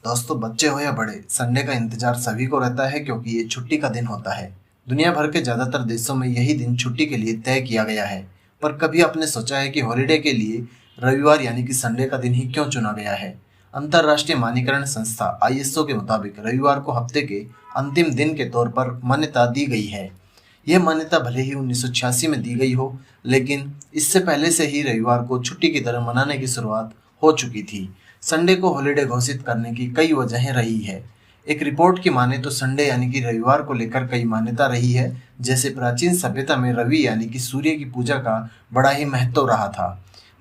दोस्तों, बच्चे हो या बड़े, संडे का इंतजार सभी को रहता है क्योंकि ये छुट्टी का दिन होता है। दुनिया भर के ज़्यादातर देशों में यही दिन छुट्टी के लिए तय किया गया है। पर कभी आपने सोचा है कि हॉलिडे के लिए रविवार यानी कि संडे का दिन ही क्यों चुना गया है? अंतर्राष्ट्रीय मानकीकरण संस्था ISO के मुताबिक रविवार को हफ्ते के अंतिम दिन के तौर पर मान्यता दी गई है। यह मान्यता भले ही 1986 में दी गई हो, लेकिन इससे पहले से ही रविवार को छुट्टी की तरह मनाने की शुरुआत हो चुकी थी। संडे को हॉलिडे घोषित करने की कई वजहें रही है। एक रिपोर्ट की माने तो संडे यानी कि रविवार को लेकर कई मान्यता रही है। जैसे प्राचीन सभ्यता में रवि यानी कि सूर्य की पूजा का बड़ा ही महत्व रहा था।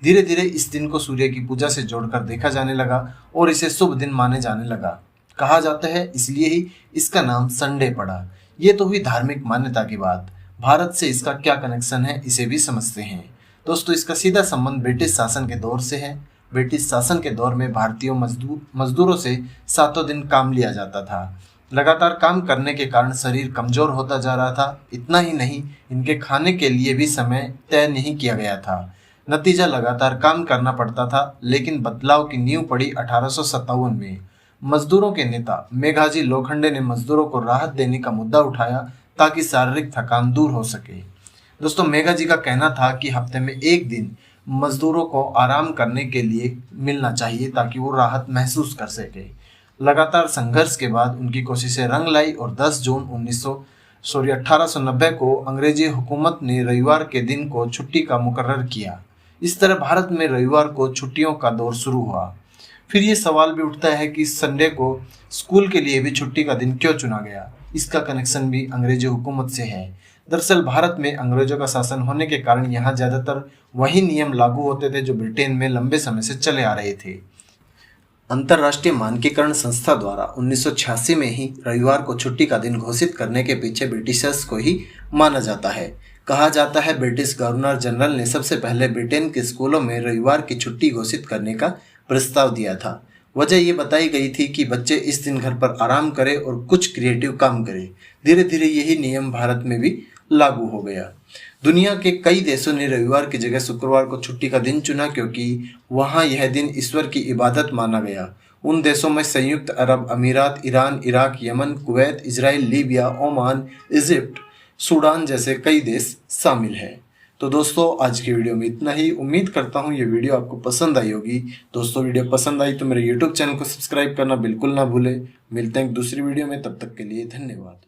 धीरे धीरे इस दिन को सूर्य की पूजा से जोड़कर देखा जाने लगा और इसे शुभ दिन माने जाने लगा। कहा जाता है इसलिए ही इसका नाम संडे पड़ा। ये तो हुई धार्मिक मान्यता की बात। भारत से इसका क्या कनेक्शन है, इसे भी समझते हैं। दोस्तों, इसका सीधा संबंध ब्रिटिश शासन के दौर से है। ब्रिटिश शासन के दौर में भारतीय मजदूरों से 7 दिन काम लिया जाता था। लगातार काम करने के कारण शरीर कमजोर होता जा रहा था। इतना ही नहीं, इनके खाने के लिए भी समय तय नहीं किया गया था। नतीजा लगातार काम करना पड़ता था। लेकिन बदलाव की नींव पड़ी 1857 में। मजदूरों के नेता मेघाजी लोखंडे ने मजदूरों को राहत देने का मुद्दा उठाया ताकि शारीरिक थकान दूर हो सके। दोस्तों, मेघाजी का कहना था कि हफ्ते में एक दिन मजदूरों को आराम करने के लिए मिलना चाहिए ताकि वो राहत महसूस कर सके। लगातार संघर्ष के बाद उनकी कोशिशें रंग लाई और 10 जून 1890 को अंग्रेजी हुकूमत ने रविवार के दिन को छुट्टी का मुकर्रर किया। इस तरह भारत में रविवार को छुट्टियों का दौर शुरू हुआ। फिर ये सवाल भी उठता है कि संडे को स्कूल के लिए भी छुट्टी का दिन क्यों चुना गया? इसका कनेक्शन भी अंग्रेजी हुकूमत से है। दरअसल भारत में अंग्रेजों का शासन होने के कारण यहाँ ज़्यादातर वही नियम लागू होते थे जो ब्रिटेन में लंबे समय से चले आ रहे थे। अंतर्राष्ट्रीय मानकीकरण संस्था द्वारा 1986 में ही रविवार को छुट्टी का दिन घोषित करने के पीछे ब्रिटिशर्स को ही माना जाता है। कहा जाता है ब्रिटिश गवर्नर जनरल ने सबसे पहले ब्रिटेन के स्कूलों में रविवार की छुट्टी घोषित करने का प्रस्ताव दिया था। वजह ये बताई गई थी कि बच्चे इस दिन घर पर आराम करें और कुछ क्रिएटिव काम करें। धीरे धीरे यही नियम भारत में भी लागू हो गया। दुनिया के कई देशों ने रविवार की जगह शुक्रवार को छुट्टी का दिन चुना क्योंकि वहां यह दिन ईश्वर की इबादत माना गया। उन देशों में संयुक्त अरब अमीरात, Iran, Iraq, Yemen, Kuwait, Israel, Libya, Oman, Egypt, Sudan जैसे कई देश शामिल हैं। तो दोस्तों, आज की वीडियो में इतना ही। उम्मीद करता हूँ ये वीडियो आपको पसंद आई होगी। दोस्तों, वीडियो पसंद आई तो मेरे YouTube चैनल को सब्सक्राइब करना बिल्कुल ना भूलें। मिलते हैं दूसरी वीडियो में, तब तक के लिए धन्यवाद।